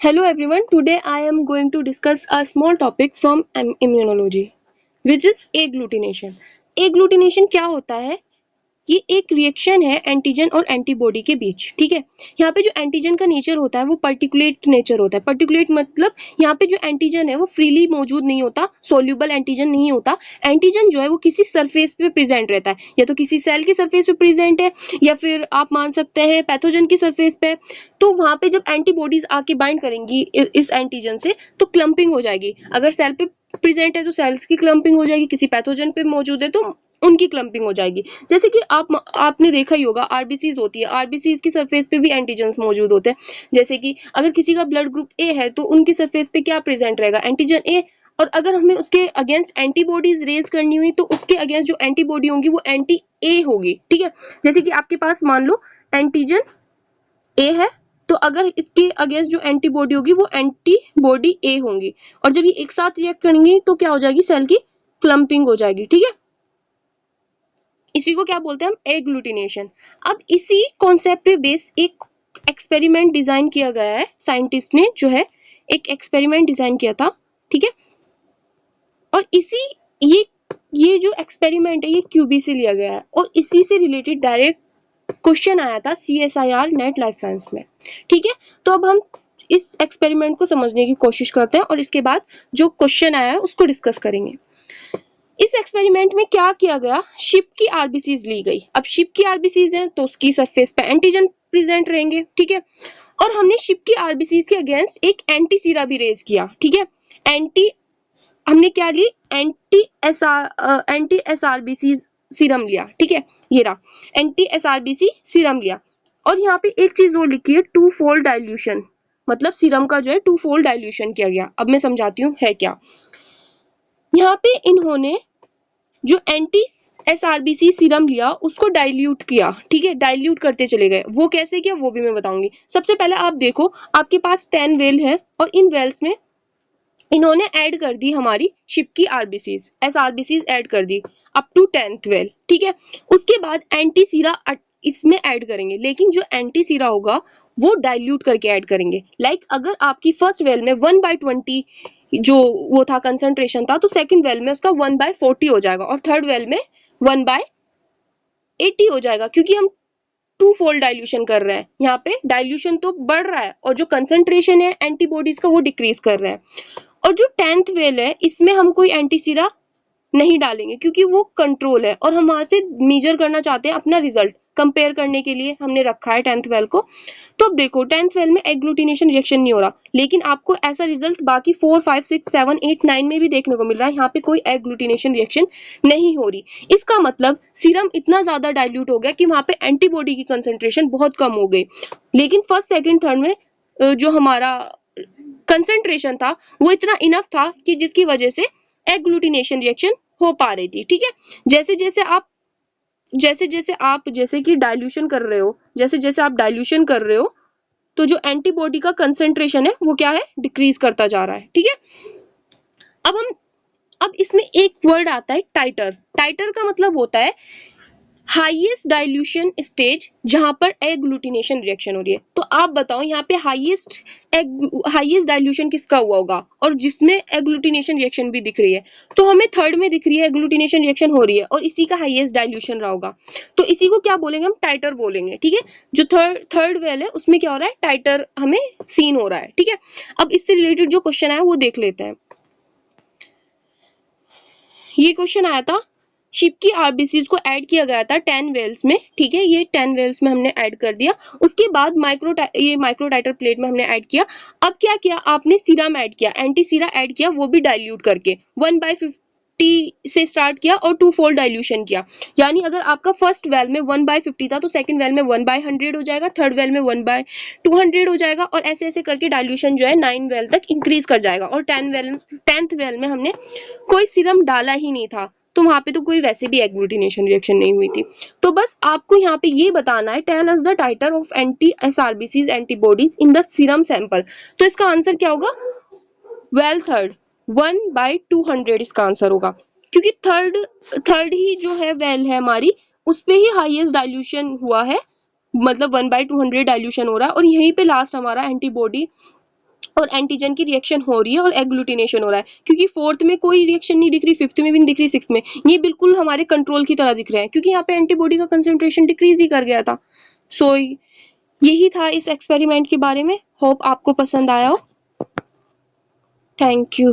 Hello everyone, today I am going to discuss a small topic from immunology which is agglutination. Agglutination क्या होता है? ये एक reaction है एंटीजन और एंटीबॉडी के बीच। ठीक है, यहाँ पे जो एंटीजन का नेचर होता है वो पर्टिकुलेट नेचर होता है। पर्टिकुलेट मतलब यहाँ पे जो एंटीजन है वो फ्रीली मौजूद नहीं होता, सोल्यूबल एंटीजन नहीं होता। एंटीजन जो है वो किसी सरफेस पे प्रेजेंट रहता है, या तो किसी सेल की सरफेस पे प्रेजेंट है या फिर आप मान सकते हैं पैथोजन की सरफेस पे। तो वहां पे जब एंटीबॉडीज आके बाइंड करेंगी इस एंटीजन से तो क्लम्पिंग हो जाएगी। अगर सेल पे प्रेजेंट है तो सेल्स की क्लम्पिंग हो जाएगी, किसी पैथोजन पे मौजूद है तो उनकी क्लम्पिंग हो जाएगी। जैसे कि आपने देखा ही होगा आरबीसीज होती है, आरबीसीज की सरफेस पे भी एंटीजन्स मौजूद होते हैं। जैसे कि अगर किसी का ब्लड ग्रुप ए है तो उनकी सरफेस पे क्या प्रेजेंट रहेगा, एंटीजन ए। और अगर हमें उसके अगेंस्ट एंटीबॉडीज रेज करनी हुई तो उसके अगेंस्ट जो एंटीबॉडी होंगी वो एंटी ए होगी। ठीक है, जैसे कि आपके पास मान लो एंटीजन ए है तो अगर इसके अगेंस्ट जो एंटीबॉडी होगी वो एंटीबॉडी ए होंगी, और जब ये एक साथ रिएक्ट करेंगी तो क्या हो जाएगी, सेल की क्लम्पिंग हो जाएगी। ठीक है, इसी को क्या बोलते हैं हम, एग्लूटिनेशन। अब इसी कॉन्सेप्ट पे बेस एक एक्सपेरिमेंट डिजाइन किया गया है, साइंटिस्ट ने जो है एक एक्सपेरिमेंट डिजाइन किया था। ठीक है, और इसी ये जो एक्सपेरिमेंट है ये क्यूबी से लिया गया है और इसी से रिलेटेड डायरेक्ट क्वेश्चन आया था CSIR नेट लाइफ साइंस में। ठीक है, तो अब हम इस एक्सपेरिमेंट को समझने की कोशिश करते हैं और इसके बाद जो क्वेश्चन आया है उसको डिस्कस करेंगे। इस एक्सपेरिमेंट में क्या किया गया, शिप की आरबीसीज ली गई। अब शिप की आरबीसीज है तो उसकी सरफेस पे एंटीजन प्रेजेंट रहेंगे। ठीक है, और हमने शिप की आरबीसीज के अगेंस्ट एक एंटी सीरा भी रेज किया। ठीक है, एंटी हमने क्या ली, एंटी एसआरबीसी सीरम लिया। ठीक है, ये रहा एंटी एसआरबीसी सीरम लिया। और यहाँ पे एक चीज और लिखी है, 2 फोल्ड डाइल्यूशन, मतलब सीरम का जो है 2 फोल्ड डाइल्यूशन किया गया। अब मैं समझाती हूँ है क्या। यहाँ पे इन्होंने जो एंटी एसआरबीसी सीरम लिया उसको डाइल्यूट किया। ठीक है, डाइल्यूट करते चले गए। वो कैसे किया वो भी मैं बताऊंगी। सबसे पहले आप देखो, आपके पास 10 वेल है और इन वेल्स में इन्होंने ऐड कर दी हमारी शिप की आरबीसीज, एसआरबीसीज ऐड कर दी अप टू 10th वेल। ठीक है, उसके बाद एंटी सीरा इसमें ऐड करेंगे, लेकिन जो एंटी सीरा होगा वो डाइल्यूट करके ऐड करेंगे। अगर आपकी फर्स्ट वेल में 1/20 जो वो था कंसंट्रेशन था, तो सेकंड वेल में उसका 1/40 हो जाएगा और थर्ड वेल में 1/80 हो जाएगा, क्योंकि हम 2 फोल्ड डाइल्यूशन कर रहे हैं। यहाँ पे डाइल्यूशन तो बढ़ रहा है और जो कंसंट्रेशन है एंटीबॉडीज का वो डिक्रीज कर रहा है। और जो 10th वेल है इसमें हम कोई एंटीसीरा नहीं डालेंगे क्योंकि वो कंट्रोल है और हम वहां से मेजर करना चाहते हैं अपना रिजल्ट, कंपेयर करने के लिए हमने रखा है 10th वेल को। तो अब देखो 10th वेल में एग्लूटिनेशन रिएक्शन नहीं हो रहा, लेकिन आपको ऐसा रिजल्ट बाकी 4, 5, 6, 7, 8, 9 में भी देखने को मिल रहा है। यहाँ पे कोई एग्लूटिनेशन रिएक्शन नहीं हो रही। इसका मतलब सीरम इतना ज्यादा डाइल्यूट हो गया कि वहां पे एंटीबॉडी की कंसेंट्रेशन बहुत कम हो गई, लेकिन फर्स्ट सेकेंड थर्ड में जो हमारा कंसेंट्रेशन था वो इतना इनफ था कि जिसकी वजह से एग्लूटिनेशन रिएक्शन हो पा रही थी। ठीक है, जैसे जैसे कि डाइल्यूशन कर रहे हो, जैसे जैसे आप डाइल्यूशन कर रहे हो तो जो एंटीबॉडी का कंसेंट्रेशन है वो क्या है, डिक्रीज करता जा रहा है। ठीक है, अब इसमें एक वर्ड आता है टाइटर। टाइटर का मतलब होता है हाईएस्ट डाइल्यूशन स्टेज जहां पर एग्लूटिनेशन रिएक्शन हो रही है। तो आप बताओ यहाँ पे हाईएस्ट डाइल्यूशन किसका हुआ होगा और जिसमें एग्लूटिनेशन रिएक्शन भी दिख रही है। तो हमें थर्ड में दिख रही है एग्लूटिनेशन रिएक्शन हो रही है और इसी का हाईएस्ट डाइल्यूशन रहा होगा, तो इसी को क्या बोलेंगे, हम टाइटर बोलेंगे। ठीक है, जो थर्ड वेल है उसमें क्या हो रहा है, टाइटर हमें सीन हो रहा है। ठीक है, अब इससे रिलेटेड जो क्वेश्चन आया वो देख लेते हैं। ये क्वेश्चन आया था, शिप की आरबीसीज को ऐड किया गया था 10 वेल्स में। ठीक है, ये 10 वेल्स में हमने ऐड कर दिया। उसके बाद माइक्रोटाइटर प्लेट में हमने ऐड किया। अब क्या किया आपने, सीरम ऐड किया, एंटी सीरा ऐड किया, वो भी डाइल्यूट करके 1/50 से स्टार्ट किया और 2 फोल्ड डाइल्यूशन किया। यानी अगर आपका फर्स्ट वेल में 1/50 था तो सेकंड वेल में 1/100 हो जाएगा, थर्ड वेल में 1/200 हो जाएगा, और ऐसे ऐसे करके डाइल्यूशन जो है 9 वेल तक इंक्रीज कर जाएगा। और 10th वेल में हमने कोई सीरम डाला ही नहीं था, तो वहां पे तो कोई वैसे भी एग्लूटिनेशन रिएक्शन नहीं हुई थी। तो बस आपको यहाँ पे ये बताना है, tell us the titre of anti SRBCs antibodies in the serum sample. तो इसका आंसर क्या होगा, वेल थर्ड 1/200 इसका आंसर होगा, क्योंकि थर्ड ही जो है वेल है हमारी, उस पे ही हाईएस्ट डाइल्यूशन हुआ है, मतलब 1/200 डाइल्यूशन हो रहा है, और यहीं पे लास्ट हमारा एंटीबॉडी और एंटीजन की रिएक्शन हो रही है और एग्लूटिनेशन हो रहा है, क्योंकि फोर्थ में कोई रिएक्शन नहीं दिख रही, फिफ्थ में भी नहीं दिख रही, सिक्स्थ में, ये बिल्कुल हमारे कंट्रोल की तरह दिख रहा है, क्योंकि यहाँ पे एंटीबॉडी का कंसेंट्रेशन डिक्रीज ही कर गया था। सो यही था इस एक्सपेरिमेंट के बारे में। होप आपको पसंद आया हो। Thank you.